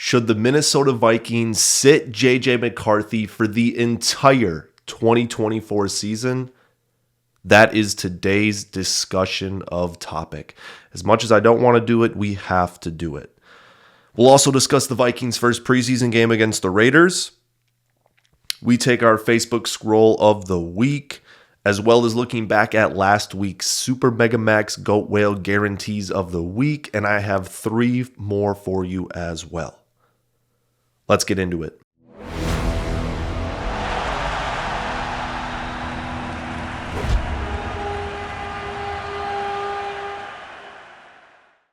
Should the Minnesota Vikings sit JJ McCarthy for the entire 2024 season? That is today's discussion of topic. As much as I don't want to do it, we have to do it. We'll also discuss the Vikings' first preseason game against the Raiders. We take our Facebook scroll of the week, as well as looking back at last week's Super Mega Max Goat Whale guarantees of the week, and I have 3 more for you as well. Let's get into it.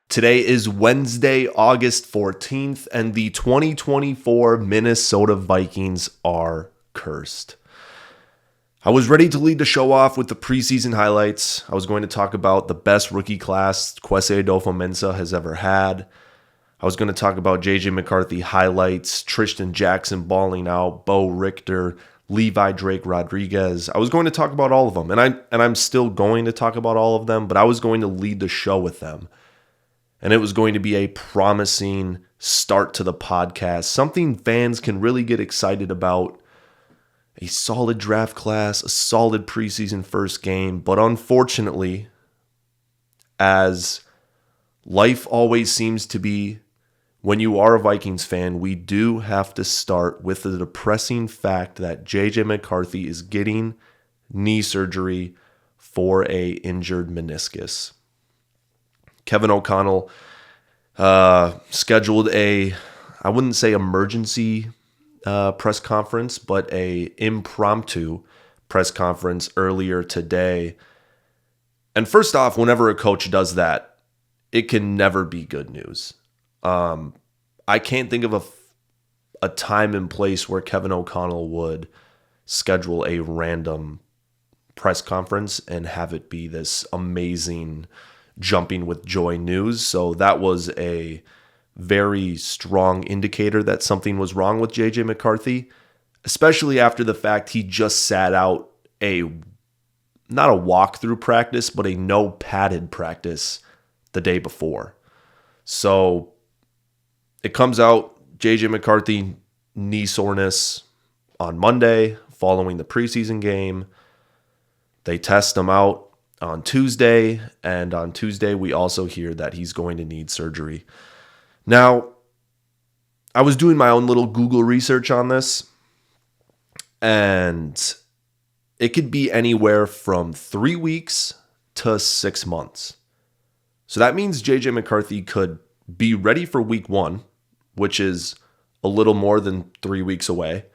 Today is Wednesday, August 14th, and the 2024 Minnesota Vikings are cursed. I was ready to lead the show off with the preseason highlights. I was going to talk about the best rookie class Kwesi Adofo-Mensah has ever had. I was going to talk about JJ McCarthy highlights, Tristan Jackson balling out, Bo Richter, Levi Drake Rodriguez. I was going to talk about all of them, and I'm still going to talk about all of them, but I was going to lead the show with them. And it was going to be a promising start to the podcast, something fans can really get excited about. A solid draft class, a solid preseason first game. But unfortunately, as life always seems to be when you are a Vikings fan, we do have to start with the depressing fact that JJ McCarthy is getting knee surgery for a injured meniscus. Kevin O'Connell scheduled I wouldn't say emergency press conference, but a impromptu press conference earlier today. And first off, whenever a coach does that, it can never be good news. I can't think of a time and place where Kevin O'Connell would schedule a random press conference and have it be this amazing jumping with joy news. So that was a very strong indicator that something was wrong with JJ McCarthy, especially after the fact he just sat out not a walkthrough practice, but a no padded practice the day before. So it comes out, JJ McCarthy knee soreness on Monday following the preseason game. They test him out on Tuesday, and on Tuesday we also hear that he's going to need surgery. Now, I was doing my own little Google research on this, and it could be anywhere from 3 weeks to 6 months. So that means JJ McCarthy could be ready for week 1, which is a little more than 3 weeks away,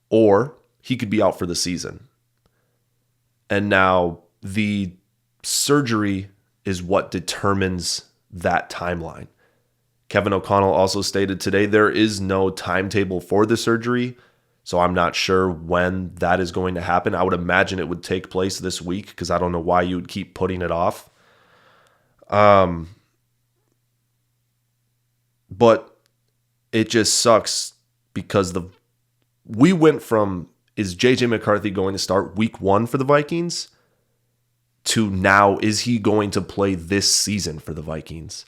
or he could be out for the season. And now the surgery is what determines that timeline. Kevin O'Connell also stated today there is no timetable for the surgery, so I'm not sure when that is going to happen. I would imagine it would take place this week because I don't know why you would keep putting it off. But it just sucks because we went from, is JJ McCarthy going to start week 1 for the Vikings, to now, is he going to play this season for the Vikings?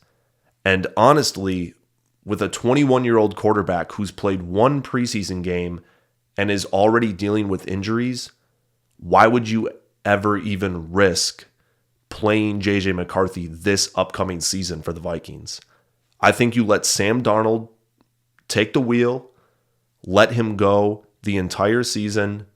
And honestly, with a 21-year-old quarterback who's played 1 preseason game and is already dealing with injuries, why would you ever even risk playing JJ McCarthy this upcoming season for the Vikings? I think you let Sam Darnold take the wheel, let him go the entire season,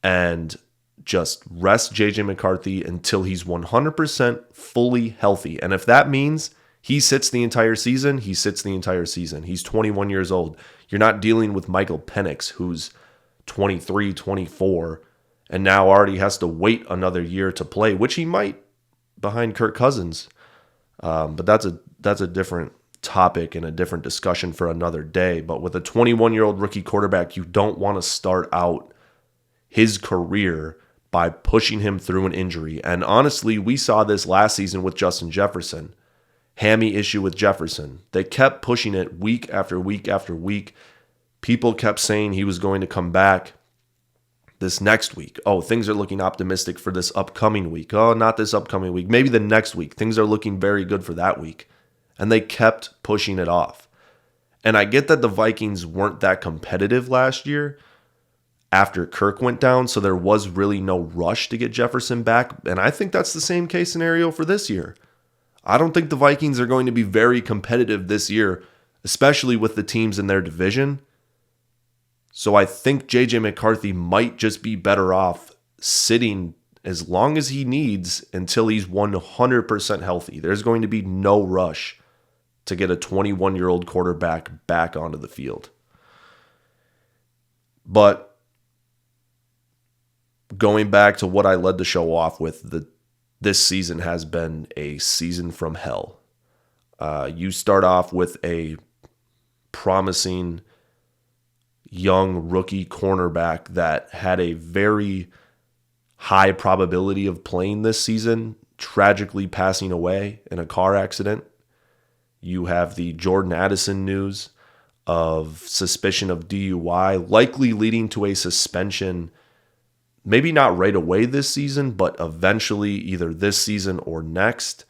and just rest JJ McCarthy until he's 100% fully healthy. And if that means he sits the entire season, he sits the entire season. He's 21 years old. You're not dealing with Michael Penix, who's 23, 24, and now already has to wait another year to play, which he might behind Kirk Cousins. But that's a different topic and a different discussion for another day. But with a 21-year-old rookie quarterback, you don't want to start out his career by pushing him through an injury. And honestly, we saw this last season with Justin Jefferson. Hammy issue with Jefferson. They kept pushing it week after week after week. People kept saying he was going to come back this next week. Oh, things are looking optimistic for this upcoming week. Oh, not this upcoming week. Maybe the next week. Things are looking very good for that week. And they kept pushing it off. And I get that the Vikings weren't that competitive last year after Kirk went down, so there was really no rush to get Jefferson back. And I think that's the same case scenario for this year. I don't think the Vikings are going to be very competitive this year, especially with the teams in their division. So I think JJ McCarthy might just be better off sitting as long as he needs until he's 100% healthy. There's going to be no rush to get a 21-year-old quarterback back onto the field. But going back to what I led the show off with, this season has been a season from hell. You start off with a promising young rookie cornerback that had a very high probability of playing this season, tragically passing away in a car accident. You have the Jordan Addison news of suspicion of DUI, likely leading to a suspension. Maybe not right away this season, but eventually either this season or next.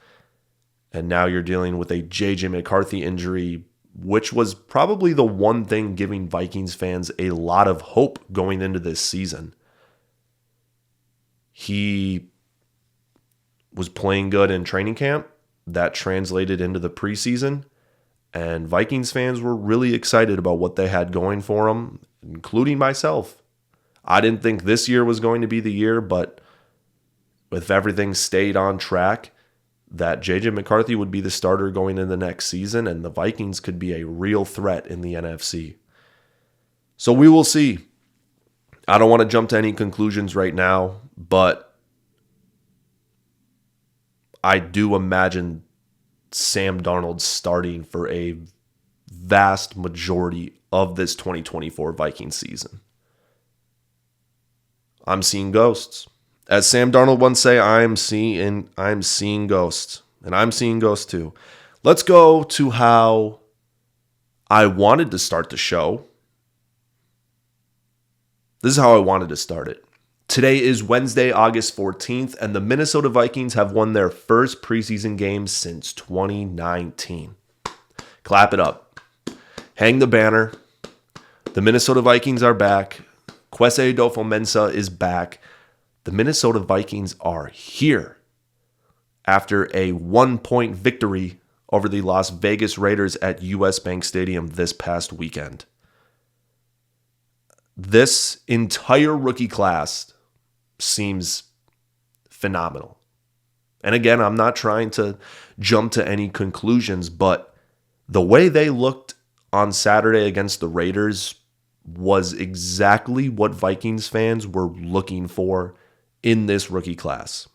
And now you're dealing with a JJ McCarthy injury, which was probably the one thing giving Vikings fans a lot of hope going into this season. He was playing good in training camp. That translated into the preseason. And Vikings fans were really excited about what they had going for them, including myself. I didn't think this year was going to be the year, but if everything stayed on track, that JJ McCarthy would be the starter going into the next season, and the Vikings could be a real threat in the NFC. So we will see. I don't want to jump to any conclusions right now, but I do imagine Sam Darnold starting for a vast majority of this 2024 Vikings season. I'm seeing ghosts. As Sam Darnold once say, I'm seeing ghosts. And I'm seeing ghosts too. Let's go to how I wanted to start the show. This is how I wanted to start it. Today is Wednesday, August 14th, and the Minnesota Vikings have won their first preseason game since 2019. Clap it up. Hang the banner. The Minnesota Vikings are back. Kwesi Adofo-Mensah is back. The Minnesota Vikings are here after a 1-point victory over the Las Vegas Raiders at US Bank Stadium this past weekend. This entire rookie class seems phenomenal. And again, I'm not trying to jump to any conclusions, but the way they looked on Saturday against the Raiders was exactly what Vikings fans were looking for in this rookie class.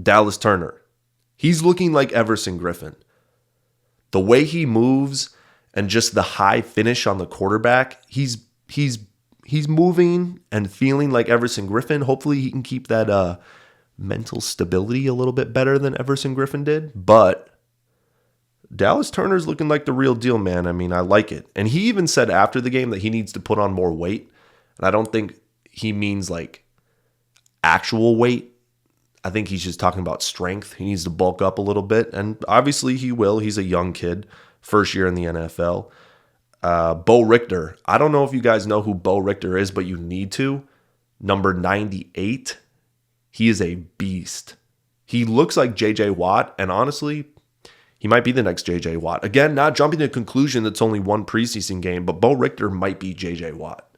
Dallas Turner, he's looking like Everson Griffin. The way he moves and just the high finish on the quarterback, he's moving and feeling like Everson Griffin. Hopefully he can keep that mental stability a little bit better than Everson Griffin did. But Dallas Turner's looking like the real deal, man. I mean, I like it. And he even said after the game that he needs to put on more weight. And I don't think he means like actual weight. I think he's just talking about strength. He needs to bulk up a little bit. And obviously he will. He's a young kid, first year in the NFL. Bo Richter. I don't know if you guys know who Bo Richter is, but you need to. Number 98. He is a beast. He looks like JJ Watt. And honestly, he might be the next JJ Watt. Again, not jumping to a conclusion that's only one preseason game, but Bo Richter might be JJ Watt.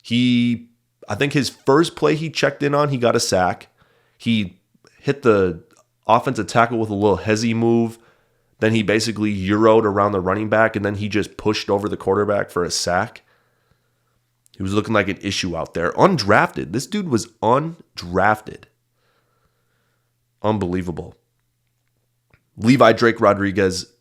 I think his first play he checked in on, he got a sack. He hit the offensive tackle with a little hezzy move. Then he basically Euro'd around the running back, and then he just pushed over the quarterback for a sack. He was looking like an issue out there. Undrafted. This dude was undrafted. Unbelievable. Levi Drake Rodriguez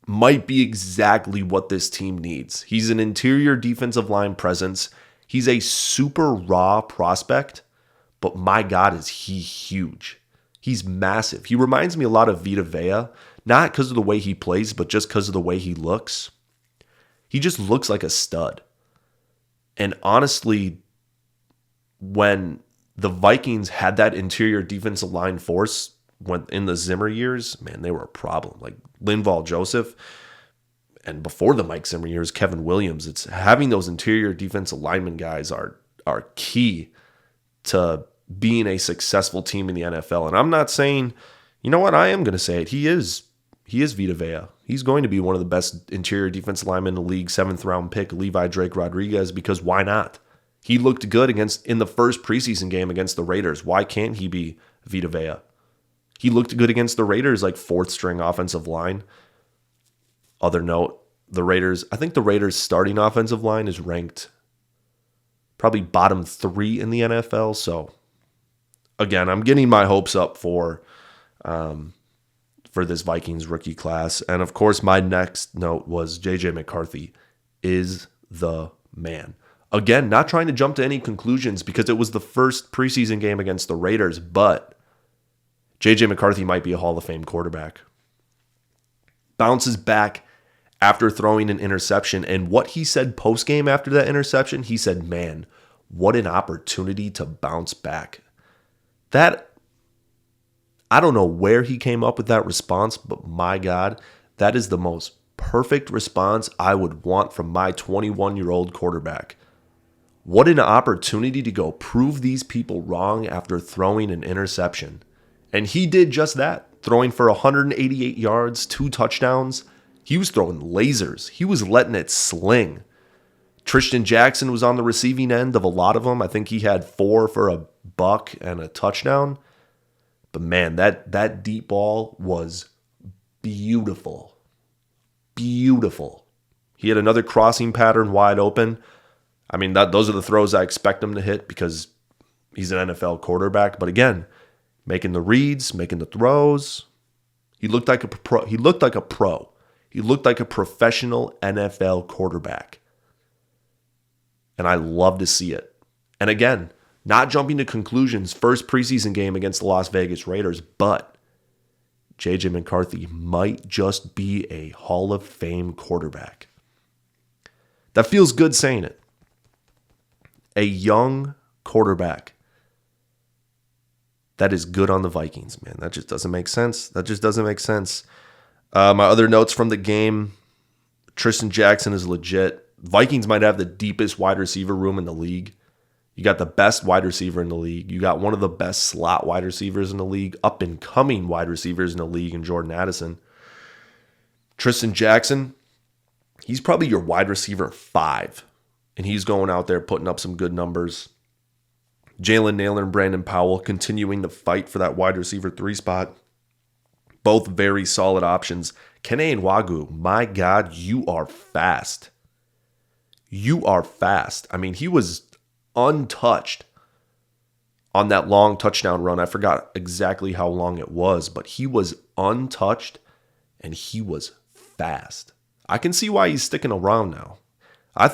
might be exactly what this team needs. He's an interior defensive line presence. He's a super raw prospect, but my God, is he huge. He's massive. He reminds me a lot of Vita Vea, not because of the way he plays, but just because of the way he looks. He just looks like a stud. And honestly, when the Vikings had that interior defensive line force when in the Zimmer years, man, they were a problem. Like Linval Joseph, and before the Mike Zimmer years, Kevin Williams. It's having those interior defensive lineman guys are key to being a successful team in the NFL. And I'm not saying, you know what, I am going to say it. He is Vita Vea. He's going to be one of the best interior defensive linemen in the league, 7th round pick, Levi Drake Rodriguez, because why not? He looked good in the first preseason game against the Raiders. Why can't he be Vita Vea? He looked good against the Raiders, like 4th string offensive line. Other note, I think the Raiders starting offensive line is ranked probably bottom 3 in the NFL. So again, I'm getting my hopes up for this Vikings rookie class. And of course, my next note was JJ McCarthy is the man. Again, not trying to jump to any conclusions because it was the first preseason game against the Raiders, but JJ McCarthy might be a Hall of Fame quarterback. Bounces back after throwing an interception. And what he said post-game after that interception, he said, man, what an opportunity to bounce back. That, I don't know where he came up with that response, but my God, that is the most perfect response I would want from my 21-year-old quarterback. What an opportunity to go prove these people wrong after throwing an interception. And he did just that, throwing for 188 yards, 2 touchdowns. He was throwing lasers. He was letting it sling. Tristan Jackson was on the receiving end of a lot of them. I think he had 4 for a buck and a touchdown. But man, that deep ball was beautiful. Beautiful. He had another crossing pattern wide open. I mean, those are the throws I expect him to hit because he's an NFL quarterback. But again, making the reads, making the throws. He looked like a pro. He looked like a pro. He looked like a professional NFL quarterback. And I love to see it. And again, not jumping to conclusions, first preseason game against the Las Vegas Raiders, but JJ McCarthy might just be a Hall of Fame quarterback. That feels good saying it. A young quarterback that is good on the Vikings, man. That just doesn't make sense. My other notes from the game, Tristan Jackson is legit. Vikings might have the deepest wide receiver room in the league. You got the best wide receiver in the league. You got one of the best slot wide receivers in the league, up-and-coming wide receivers in the league in Jordan Addison. Tristan Jackson, he's probably your wide receiver 5, and he's going out there putting up some good numbers. Jalen Nailor and Brandon Powell continuing to fight for that wide receiver 3 spot. Both very solid options. Kene Nwagwu, my God, you are fast. You are fast. I mean, he was untouched on that long touchdown run. I forgot exactly how long it was, but he was untouched and he was fast. I can see why he's sticking around now. I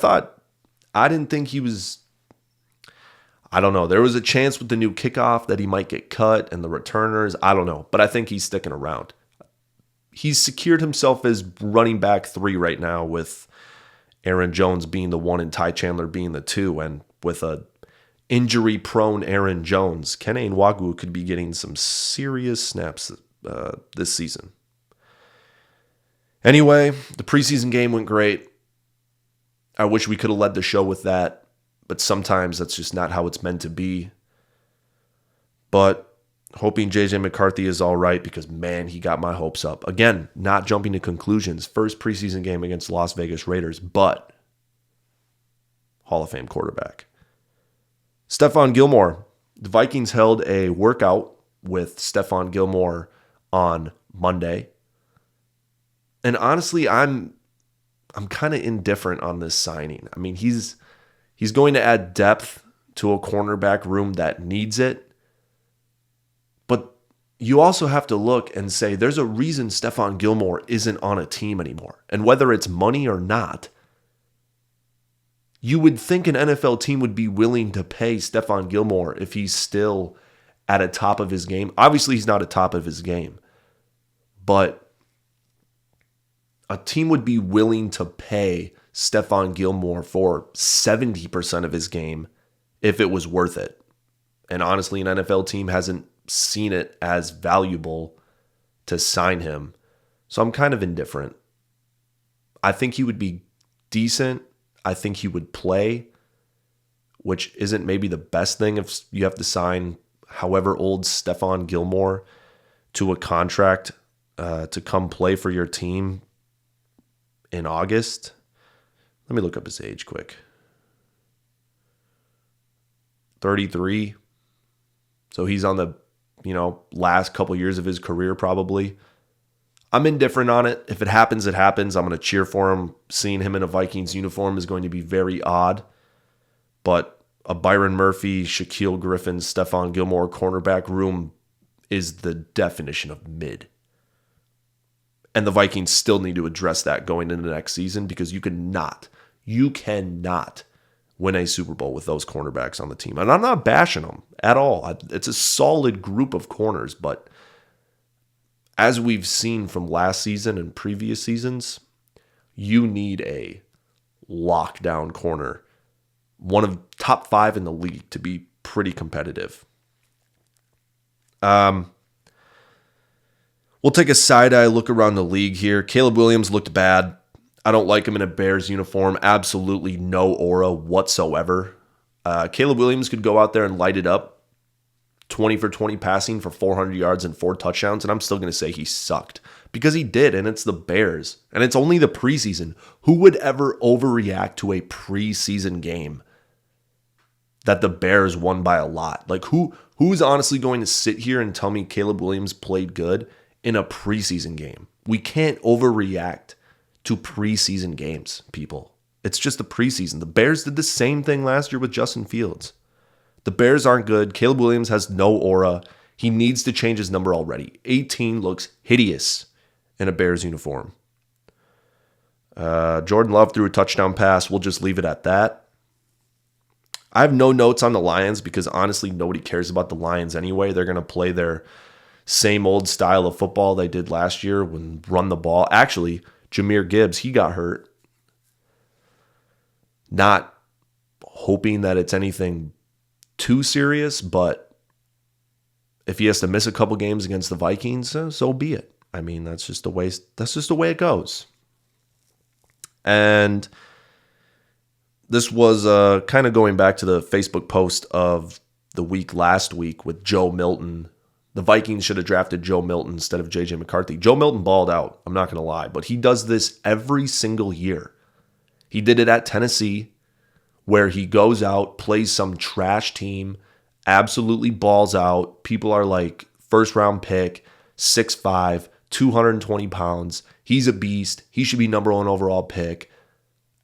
didn't think he was, I don't know. There was a chance with the new kickoff that he might get cut and the returners. I don't know, but I think he's sticking around. He's secured himself as running back 3 right now with Aaron Jones being the 1 and Ty Chandler being the 2. And with a injury-prone Aaron Jones, Kene Nwagwu could be getting some serious snaps this season. Anyway, the preseason game went great. I wish we could have led the show with that, but sometimes that's just not how it's meant to be. But hoping JJ McCarthy is all right because, man, he got my hopes up. Again, not jumping to conclusions. First preseason game against the Las Vegas Raiders, but Hall of Fame quarterback. Stephon Gilmore. The Vikings held a workout with Stephon Gilmore on Monday. And honestly, I'm kind of indifferent on this signing. I mean, he's going to add depth to a cornerback room that needs it. But you also have to look and say there's a reason Stephon Gilmore isn't on a team anymore. And whether it's money or not, you would think an NFL team would be willing to pay Stephon Gilmore if he's still at a top of his game. Obviously, he's not at top of his game. But a team would be willing to pay Stephon Gilmore for 70% of his game if it was worth it. And honestly, an NFL team hasn't seen it as valuable to sign him. So I'm kind of indifferent. I think he would be decent. I think he would play, which isn't maybe the best thing if you have to sign however old Stephon Gilmore to a contract to come play for your team in August. Let me look up his age quick. 33. So he's on the, last couple years of his career probably. I'm indifferent on it. If it happens, it happens. I'm going to cheer for him. Seeing him in a Vikings uniform is going to be very odd. But a Byron Murphy, Shaquille Griffin, Stephon Gilmore cornerback room is the definition of mid. And the Vikings still need to address that going into next season because you cannot win a Super Bowl with those cornerbacks on the team. And I'm not bashing them at all. It's a solid group of corners, but as we've seen from last season and previous seasons, you need a lockdown corner, one of top 5 in the league to be pretty competitive. We'll take a side-eye look around the league here. Caleb Williams looked bad. I don't like him in a Bears uniform. Absolutely no aura whatsoever. Caleb Williams could go out there and light it up. 20 for 20 passing for 400 yards and 4 touchdowns, and I'm still going to say he sucked. Because he did, and it's the Bears. And it's only the preseason. Who would ever overreact to a preseason game that the Bears won by a lot? Like, who's honestly going to sit here and tell me Caleb Williams played good in a preseason game? We can't overreact to preseason games, people. It's just the preseason. The Bears did the same thing last year with Justin Fields. The Bears aren't good. Caleb Williams has no aura. He needs to change his number already. 18 looks hideous in a Bears uniform. Jordan Love threw a touchdown pass. We'll just leave it at that. I have no notes on the Lions because honestly, nobody cares about the Lions anyway. They're going to play their same old style of football they did last year when run the ball. Actually, Jahmyr Gibbs, he got hurt. Not hoping that it's anything too serious, but if he has to miss a couple games against the Vikings, so be it. I mean, that's just the way it goes. And this was kind of going back to the Facebook post of the week last week with Joe Milton. The Vikings should have drafted Joe Milton instead of JJ McCarthy. Joe Milton balled out, I'm not going to lie, but he does this every single year. He did it at Tennessee, where he goes out, plays some trash team, absolutely balls out. People are like, first round pick, 6'5", 220 pounds. He's a beast. He should be number 1 overall pick.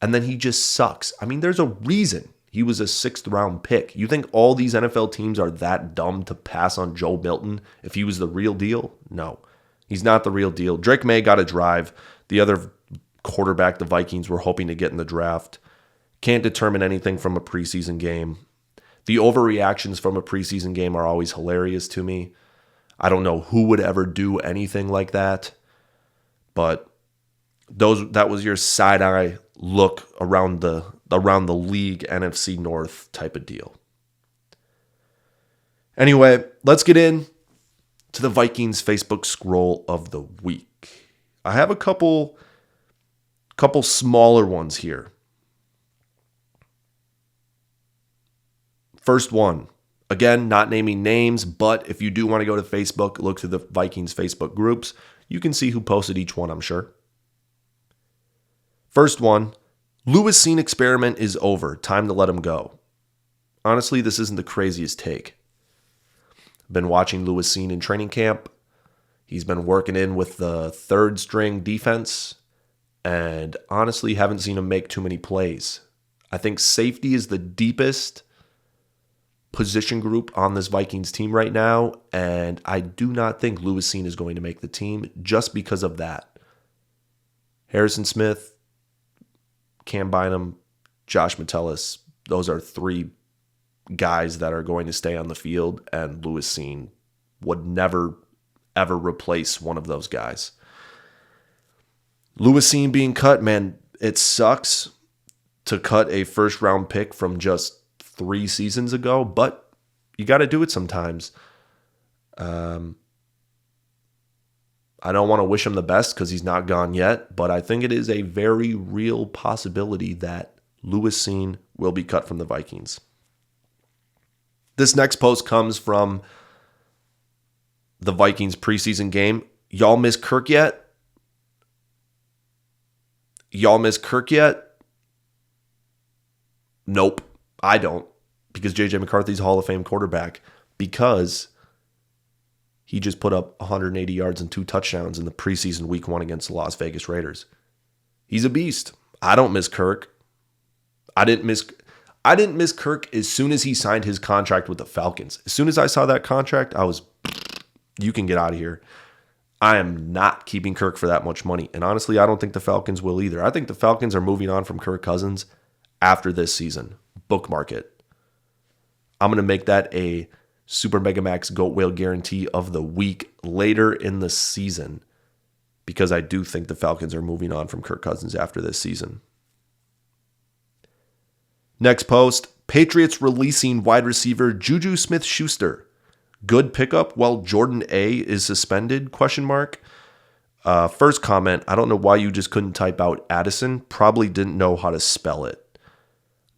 And then he just sucks. I mean, there's a reason he was a 6th round pick. You think all these NFL teams are that dumb to pass on Joe Milton if he was the real deal? No, he's not the real deal. Drake May got a drive. The other quarterback the Vikings were hoping to get in the draft. Can't determine anything from a preseason game. The overreactions from a preseason game are always hilarious to me. I don't know who would ever do anything like that. But that was your side-eye look around the league, NFC North type of deal. Anyway, let's get in to the Vikings Facebook scroll of the week. I have a couple smaller ones here. First one, again, not naming names, but if you do want to go to Facebook, look through the Vikings Facebook groups, you can see who posted each one, I'm sure. First one, Lewis Cine experiment is over. Time to let him go. Honestly, this isn't the craziest take. I've been watching Lewis Cine in training camp. He's been working in with the 3rd string defense, and honestly haven't seen him make too many plays. I think safety is the deepest position group on this Vikings team right now, and I do not think Lewis Cine is going to make the team just because of that. Harrison Smith, Cam Bynum, Josh Metellus, those are 3 guys that are going to stay on the field, and Lewis Cine would never, ever replace one of those guys. Lewis Cine being cut, man, it sucks to cut a first-round pick from just 3 seasons ago, but you got to do it sometimes. I don't want to wish him the best because he's not gone yet, but I think it is a very real possibility that Lewis Cine will be cut from the Vikings. This next post comes from the Vikings preseason game. Y'all miss Kirk yet? Y'all miss Kirk yet? Nope, I don't. Because JJ McCarthy's a Hall of Fame quarterback. Because he just put up 180 yards and 2 touchdowns in the preseason week 1 against the Las Vegas Raiders. He's a beast. I don't miss Kirk. I didn't miss Kirk as soon as he signed his contract with the Falcons. As soon as I saw that contract, I was, you can get out of here. I am not keeping Kirk for that much money. And honestly, I don't think the Falcons will either. I think the Falcons are moving on from Kirk Cousins after this season. Bookmark it. I'm going to make that a Super Mega Max Goat Whale guarantee of the week later in the season, because I do think the Falcons are moving on from Kirk Cousins after this season. Next post, Patriots releasing wide receiver Juju Smith-Schuster. Good pickup while Jordan A is suspended, ? First comment, I don't know why you just couldn't type out Addison. Probably didn't know how to spell it.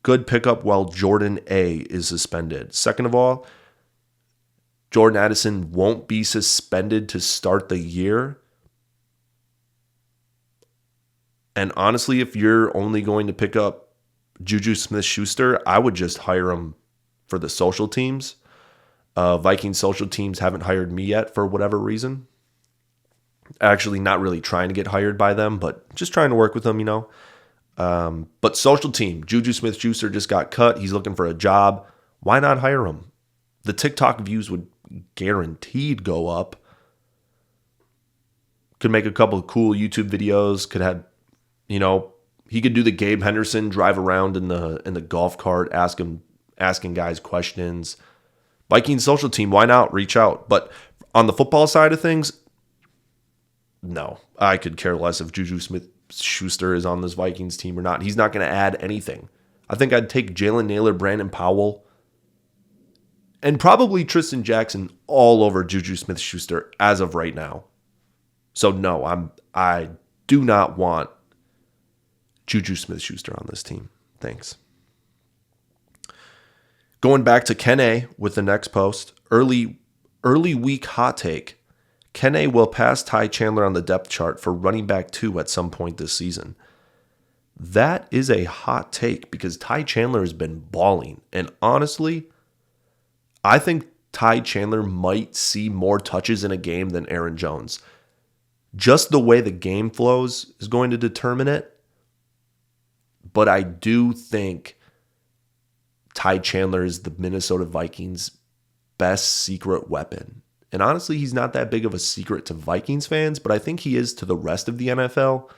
Good pickup while Jordan A is suspended. Second of all, Jordan Addison won't be suspended to start the year. And honestly, if you're only going to pick up Juju Smith-Schuster, I would just hire him for the social teams. Viking social teams haven't hired me yet for whatever reason. Actually, not really trying to get hired by them, but just trying to work with them, But social team, Juju Smith-Schuster just got cut. He's looking for a job. Why not hire him? The TikTok views would guaranteed go up. Could make a couple of cool YouTube videos. Could have, he could do the Gabe Henderson drive around in the golf cart, asking guys questions. Vikings social team, why not reach out? But on the football side of things, no. I could care less if Juju Smith-Schuster is on this Vikings team or not. He's not going to add anything. I think I'd take Jalen Naylor, Brandon Powell, and probably Tristan Jackson all over Juju Smith-Schuster as of right now. So no, I do not want Juju Smith-Schuster on this team. Thanks. Going back to Kenny with the next post. Early week hot take. Kenny will pass Ty Chandler on the depth chart for running back 2 at some point this season. That is a hot take because Ty Chandler has been balling. And honestly, I think Ty Chandler might see more touches in a game than Aaron Jones. Just the way the game flows is going to determine it. But I do think Ty Chandler is the Minnesota Vikings' best secret weapon. And honestly, he's not that big of a secret to Vikings fans, but I think he is to the rest of the NFL.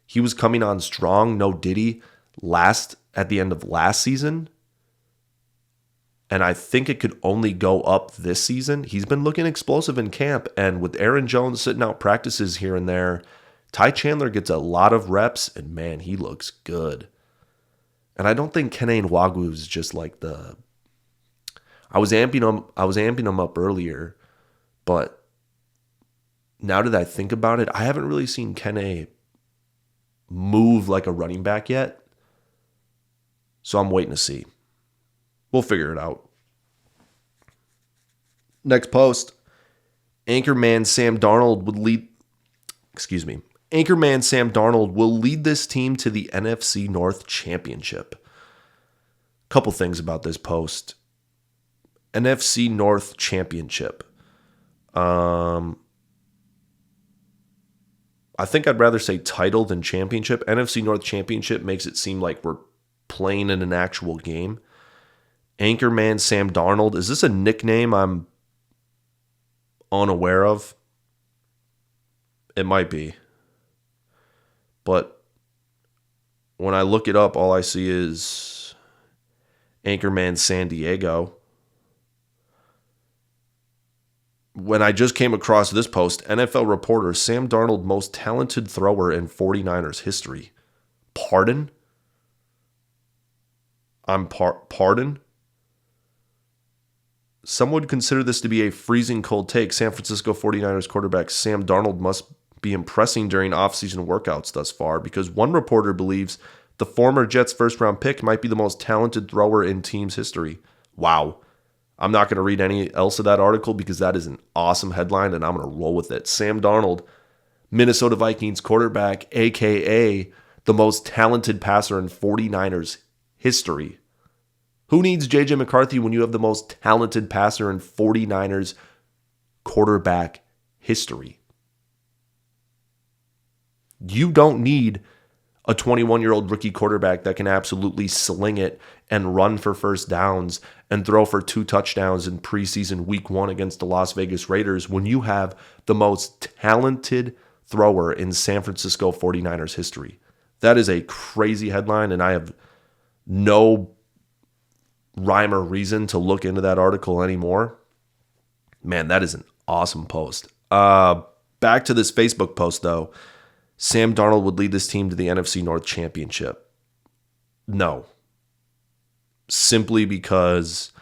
He was coming on strong, no Diddy, at the end of last season. And I think it could only go up this season. He's been looking explosive in camp. And with Aaron Jones sitting out practices here and there, Ty Chandler gets a lot of reps. And man, he looks good. And I don't think Kene Nwagwu is just like the... I was amping him up earlier. But now that I think about it, I haven't really seen Kene move like a running back yet. So I'm waiting to see. We'll figure it out. Next post. Anchorman Sam Darnold will lead this team to the NFC North Championship. Couple things about this post. NFC North Championship. I think I'd rather say title than championship. NFC North Championship makes it seem like we're playing in an actual game. Anchorman Sam Darnold. Is this a nickname I'm unaware of? It might be. But when I look it up, all I see is Anchorman San Diego. When I just came across this post, NFL reporter, Sam Darnold, most talented thrower in 49ers history. Pardon? Pardon? Some would consider this to be a freezing cold take. San Francisco 49ers quarterback Sam Darnold must be impressing during offseason workouts thus far, because one reporter believes the former Jets first-round pick might be the most talented thrower in team's history. Wow. I'm not going to read any else of that article because that is an awesome headline, and I'm going to roll with it. Sam Darnold, Minnesota Vikings quarterback, a.k.a. the most talented passer in 49ers history. Who needs JJ McCarthy when you have the most talented passer in 49ers quarterback history? You don't need a 21-year-old rookie quarterback that can absolutely sling it and run for first downs and throw for 2 touchdowns in preseason week 1 against the Las Vegas Raiders when you have the most talented thrower in San Francisco 49ers history. That is a crazy headline, and I have no rhyme or reason to look into that article anymore. Man, that is an awesome post. Back to this Facebook post, though. Sam Darnold would lead this team to the NFC North Championship. No. Simply because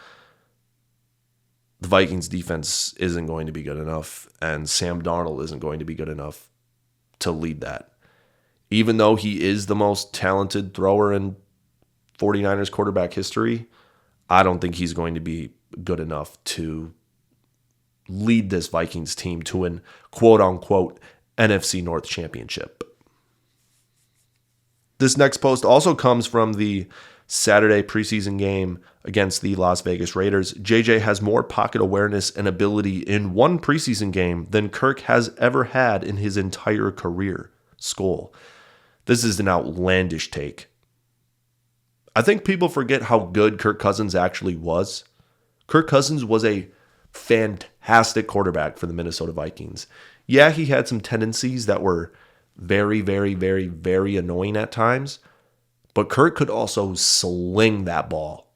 the Vikings defense isn't going to be good enough, and Sam Darnold isn't going to be good enough to lead that. Even though he is the most talented thrower in 49ers quarterback history, I don't think he's going to be good enough to lead this Vikings team to an quote-unquote NFC North Championship. This next post also comes from the Saturday preseason game against the Las Vegas Raiders. JJ has more pocket awareness and ability in one preseason game than Kirk has ever had in his entire career. Skol. This is an outlandish take. I think people forget how good Kirk Cousins actually was. Kirk Cousins was a fantastic quarterback for the Minnesota Vikings. Yeah, he had some tendencies that were very, very, very, very annoying at times, but Kirk could also sling that ball.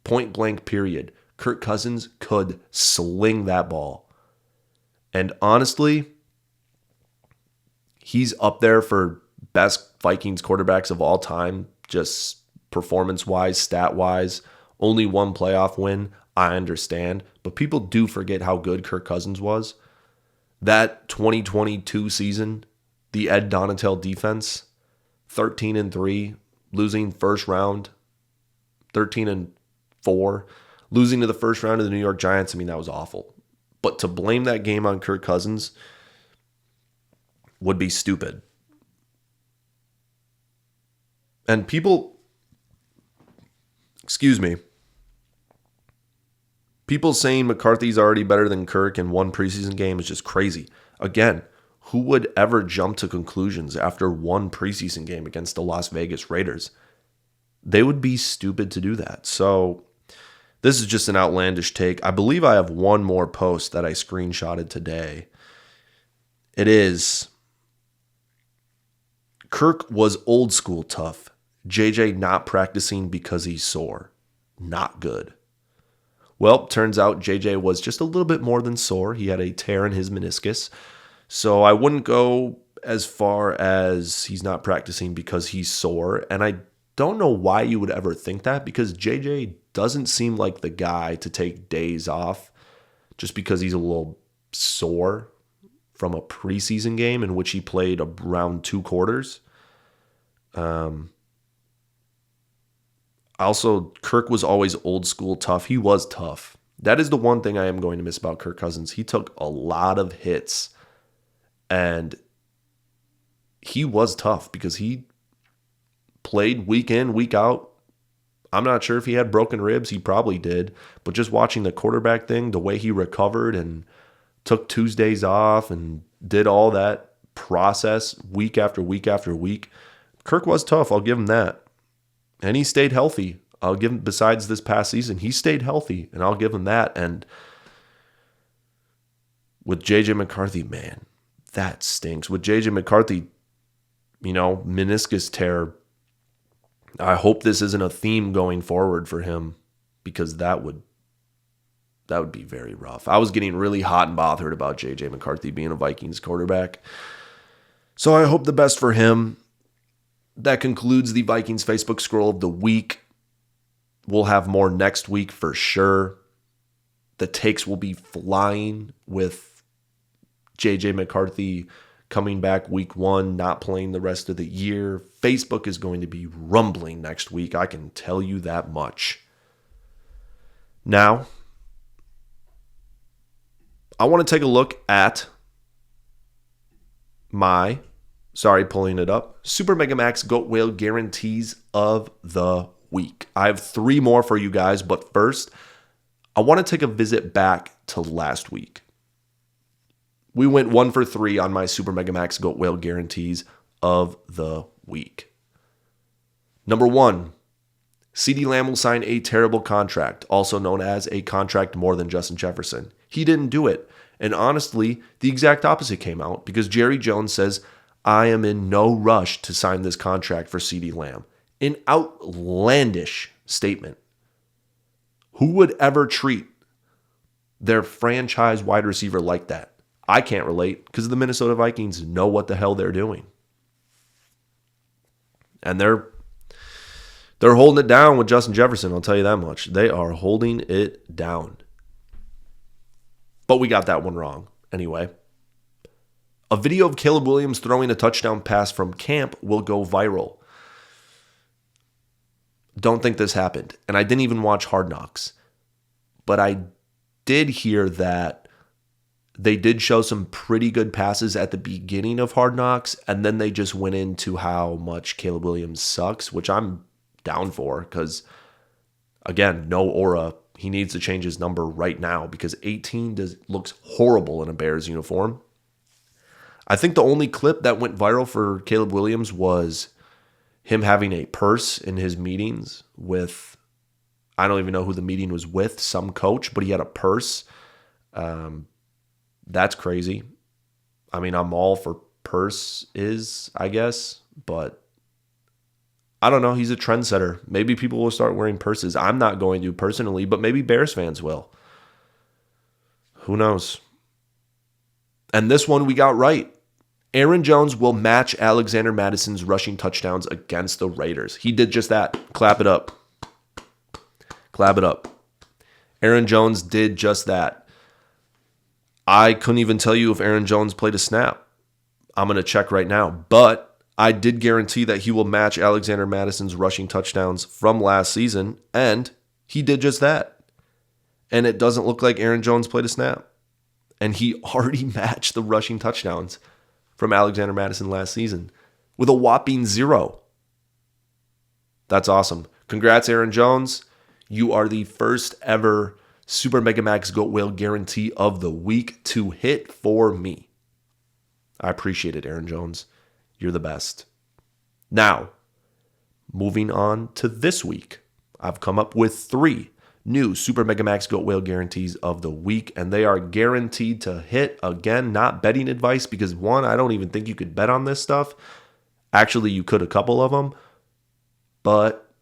Point blank, period. Kirk Cousins could sling that ball. And honestly, he's up there for best Vikings quarterbacks of all time, just performance-wise, stat-wise. Only one playoff win, I understand. But people do forget how good Kirk Cousins was. That 2022 season, the Ed Donatel defense, 13-3, losing first round, 13-4, losing to the first round of the New York Giants. I mean, that was awful. But to blame that game on Kirk Cousins would be stupid. And people saying McCarthy's already better than Kirk in one preseason game is just crazy. Again, who would ever jump to conclusions after one preseason game against the Las Vegas Raiders? They would be stupid to do that. So this is just an outlandish take. I believe I have one more post that I screenshotted today. It is, Kirk was old school tough. JJ not practicing because he's sore. Not good. Well, turns out JJ was just a little bit more than sore. He had a tear in his meniscus. So I wouldn't go as far as he's not practicing because he's sore. And I don't know why you would ever think that, because JJ doesn't seem like the guy to take days off just because he's a little sore from a preseason game in which he played around 2 quarters. Also, Kirk was always old school tough. He was tough. That is the one thing I am going to miss about Kirk Cousins. He took a lot of hits, and he was tough because he played week in, week out. I'm not sure if he had broken ribs. He probably did. But just watching the quarterback thing, the way he recovered and took Tuesdays off and did all that process week after week after week, Kirk was tough. I'll give him that. And he stayed healthy. I'll give him, besides this past season, he stayed healthy, and I'll give him that. And with JJ McCarthy, man, that stinks. With JJ McCarthy, meniscus tear, I hope this isn't a theme going forward for him, because that would be very rough. I was getting really hot and bothered about JJ McCarthy being a Vikings quarterback. So I hope the best for him. That concludes the Vikings Facebook scroll of the week. We'll have more next week for sure. The takes will be flying with JJ McCarthy coming back week 1, not playing the rest of the year. Facebook is going to be rumbling next week. I can tell you that much. Now, I want to take a look at pulling it up, Super Mega Max Goat Whale guarantees of the week. I have 3 more for you guys, but first, I want to take a visit back to last week. We went 1 for 3 on my Super Mega Max Goat Whale guarantees of the week. Number 1, CeeDee Lamb will sign a terrible contract, also known as a contract more than Justin Jefferson. He didn't do it. And honestly, the exact opposite came out because Jerry Jones says, I am in no rush to sign this contract for CeeDee Lamb. An outlandish statement. Who would ever treat their franchise wide receiver like that? I can't relate because the Minnesota Vikings know what the hell they're doing. And they're holding it down with Justin Jefferson, I'll tell you that much. They are holding it down. But we got that one wrong. Anyway, a video of Caleb Williams throwing a touchdown pass from camp will go viral. Don't think this happened. And I didn't even watch Hard Knocks. But I did hear that they did show some pretty good passes at the beginning of Hard Knocks, and then they just went into how much Caleb Williams sucks, which I'm down for because, again, no aura. He needs to change his number right now because 18 looks horrible in a Bears uniform. I think the only clip that went viral for Caleb Williams was him having a purse in his meetings with, I don't even know who the meeting was with, some coach, but he had a purse. That's crazy. I mean, I'm all for purses, I guess, but I don't know. He's a trendsetter. Maybe people will start wearing purses. I'm not going to personally, but maybe Bears fans will. Who knows? And this one we got right. Aaron Jones will match Alexander Madison's rushing touchdowns against the Raiders. He did just that. Clap it up. Clap it up. Aaron Jones did just that. I couldn't even tell you if Aaron Jones played a snap. I'm going to check right now. But I did guarantee that he will match Alexander Madison's rushing touchdowns from last season, and he did just that. And it doesn't look like Aaron Jones played a snap. And he already matched the rushing touchdowns from Alexander Madison last season with a whopping 0. That's awesome. Congrats, Aaron Jones. You are the first ever Super Mega Max Goat Whale guarantee of the week to hit for me. I appreciate it, Aaron Jones. You're the best. Now, moving on to this week. I've come up with 3 new Super Mega Max Goat Whale guarantees of the week, and they are guaranteed to hit. Again, not betting advice because, 1, I don't even think you could bet on this stuff. Actually, you could a couple of them, but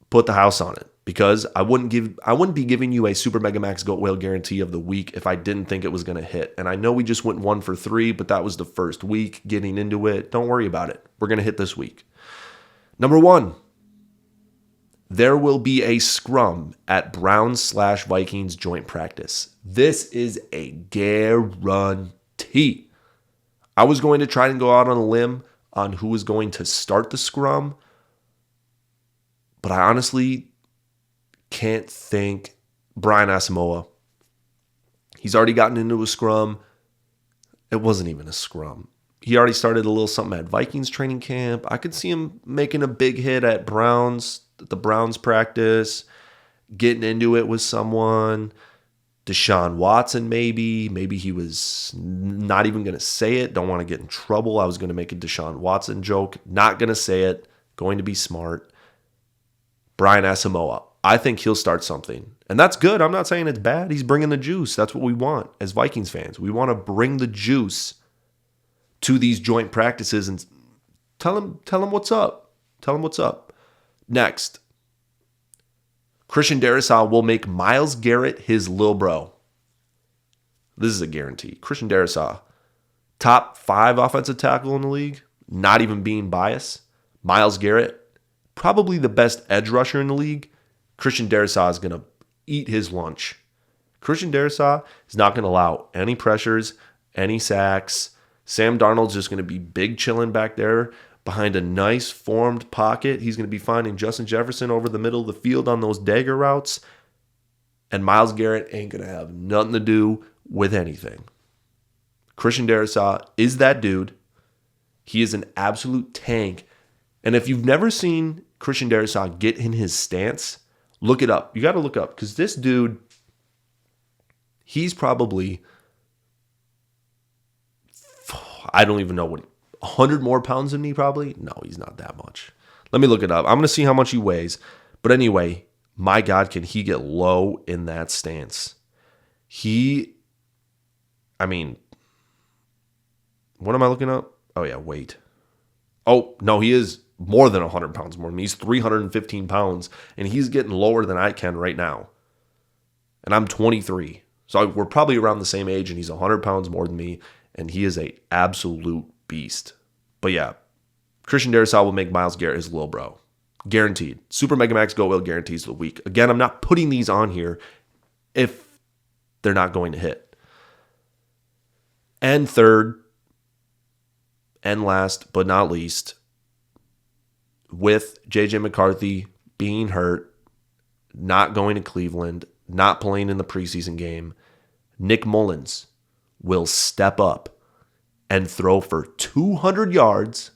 put the house on it because I wouldn't be giving you a Super Mega Max Goat Whale guarantee of the week if I didn't think it was going to hit. And I know we just went 1 for 3, but that was the first week getting into it. Don't worry about it. We're going to hit this week. Number 1. There will be a scrum at Browns/Vikings joint practice. This is a guarantee. I was going to try and go out on a limb on who was going to start the scrum, but I honestly can't think. Brian Asamoah. He's already gotten into a scrum. It wasn't even a scrum. He already started a little something at Vikings training camp. I could see him making a big hit at the Browns practice, getting into it with someone. Deshaun Watson, maybe. Maybe he was not even going to say it. Don't want to get in trouble. I was going to make a Deshaun Watson joke. Not going to say it. Going to be smart. Brian Asamoah. I think he'll start something. And that's good. I'm not saying it's bad. He's bringing the juice. That's what we want as Vikings fans. We want to bring the juice to these joint practices and tell him what's up. Tell him what's up. Next, Christian Darrisaw will make Myles Garrett his lil bro. This is a guarantee. Christian Darrisaw, top 5 offensive tackle in the league, not even being biased. Myles Garrett, probably the best edge rusher in the league, Christian Darrisaw is going to eat his lunch. Christian Darrisaw is not going to allow any pressures, any sacks. Sam Darnold's just going to be big chilling back there behind a nice formed pocket. He's going to be finding Justin Jefferson over the middle of the field on those dagger routes. And Myles Garrett ain't going to have nothing to do with anything. Christian Darrisaw is that dude. He is an absolute tank. And if you've never seen Christian Darrisaw get in his stance, look it up. You got to look up because this dude, he's probably, I don't even know what, 100 more pounds than me probably? No, he's not that much. Let me look it up. I'm going to see how much he weighs. But anyway, my God, can he get low in that stance? What am I looking up? Oh, yeah, weight. Oh, no, he is more than 100 pounds more than me. He's 315 pounds, and he's getting lower than I can right now. And I'm 23. So we're probably around the same age, and he's 100 pounds more than me, and he is an absolute beast. But yeah, Christian Darrisaw will make Myles Garrett his little bro. Guaranteed. Super Mega Max Go Will guarantees of the week. Again, I'm not putting these on here if they're not going to hit. And third, and last but not least, with JJ McCarthy being hurt, not going to Cleveland, not playing in the preseason game, Nick Mullins will step up and throw for 200 yards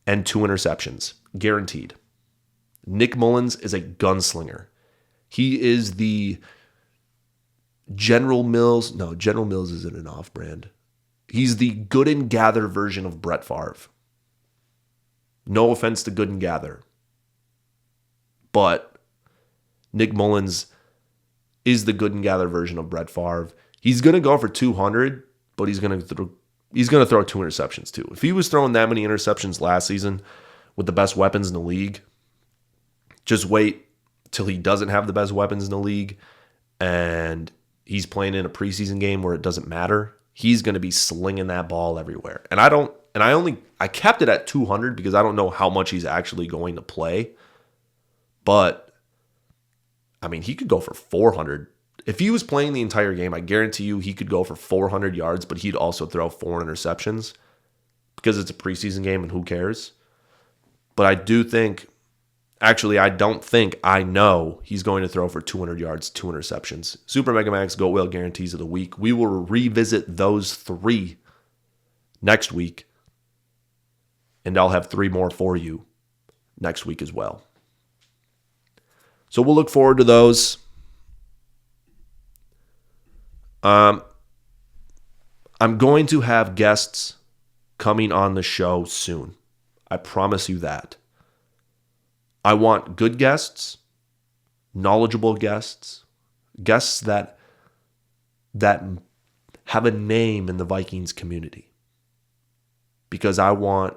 and 2 interceptions. Guaranteed. Nick Mullins is a gunslinger. He is the General Mills. No, General Mills isn't an off-brand. He's the Good and Gather version of Brett Favre. No offense to Good and Gather. But Nick Mullins is the Good and Gather version of Brett Favre. He's going to go for 200, but he's going to throw 2 interceptions too. If he was throwing that many interceptions last season with the best weapons in the league, just wait till he doesn't have the best weapons in the league and he's playing in a preseason game where it doesn't matter. He's going to be slinging that ball everywhere. And I kept it at 200 because I don't know how much he's actually going to play. But I mean, he could go for 400. If he was playing the entire game, I guarantee you he could go for 400 yards, but he'd also throw 4 interceptions because it's a preseason game and who cares? But I know he's going to throw for 200 yards, 2 interceptions. Super Mega Max Go Whale guarantees of the week. We will revisit those 3 next week, and I'll have 3 more for you next week as well. So we'll look forward to those. I'm going to have guests coming on the show soon. I promise you that. I want good guests, knowledgeable guests, guests that have a name in the Vikings community. Because I want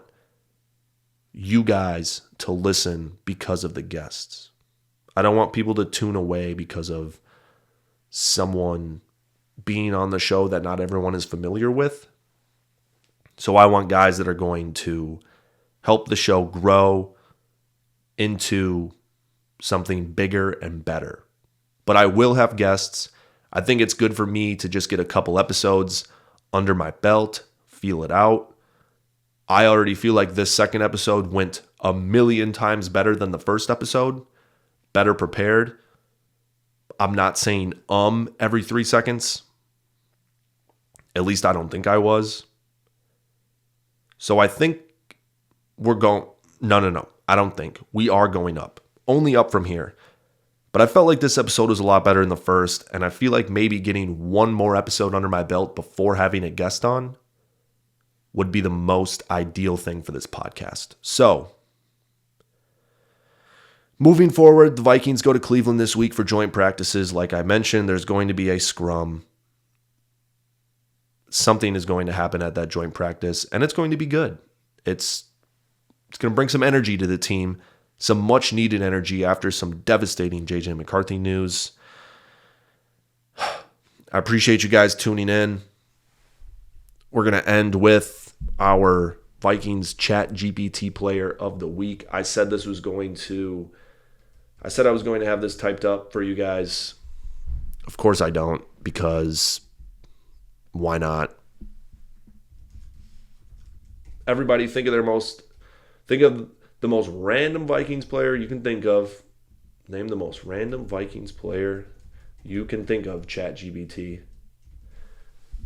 you guys to listen because of the guests. I don't want people to tune away because of someone being on the show that not everyone is familiar with. So I want guys that are going to help the show grow into something bigger and better. But I will have guests. I think it's good for me to just get a couple episodes under my belt, feel it out. I already feel like this second episode went 1,000,000 times better than the first episode. Better prepared. I'm not saying every 3 seconds. At least I don't think I was. So I think we're going... No. I don't think. We are going up. Only up from here. But I felt like this episode was a lot better than the first, and I feel like maybe getting 1 more episode under my belt before having a guest on would be the most ideal thing for this podcast. So, moving forward, the Vikings go to Cleveland this week for joint practices. Like I mentioned, there's going to be a scrum. Something is going to happen at that joint practice, and it's going to be good. It's going to bring some energy to the team, some much-needed energy after some devastating JJ McCarthy news. I appreciate you guys tuning in. We're going to end with our Vikings Chat GPT Player of the Week. I said I was going to have this typed up for you guys. Of course I don't, because why not? Everybody think of the most random Vikings player you can think of. Name the most random Vikings player you can think of, ChatGPT.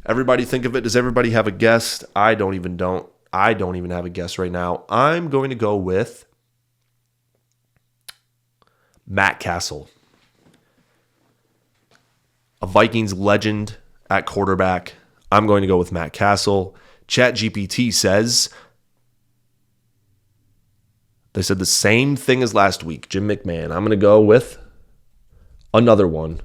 Everybody think of it. Does everybody have a guess? I don't even have a guess right now. I'm going to go with Matt Castle, a Vikings legend at quarterback. I'm going to go with Matt Castle. ChatGPT says they said the same thing as last week, Jim McMahon. I'm going to go with another one.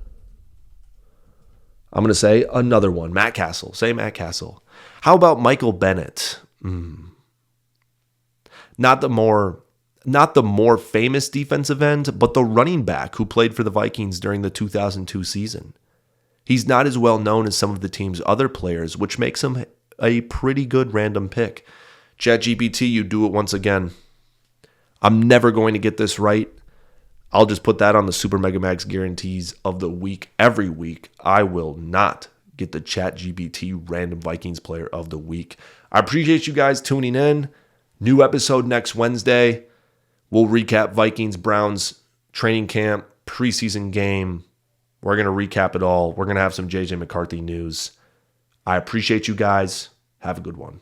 I'm going to say another one. Matt Castle. Say Matt Castle. How about Michael Bennett? Not the more famous defensive end, but the running back who played for the Vikings during the 2002 season. He's not as well known as some of the team's other players, which makes him a pretty good random pick. ChatGPT, you do it once again. I'm never going to get this right. I'll just put that on the Super Mega Max guarantees of the week. Every week, I will not get the ChatGPT Random Vikings Player of the Week. I appreciate you guys tuning in. New episode next Wednesday. We'll recap Vikings-Browns training camp, preseason game. We're going to recap it all. We're going to have some JJ McCarthy news. I appreciate you guys. Have a good one.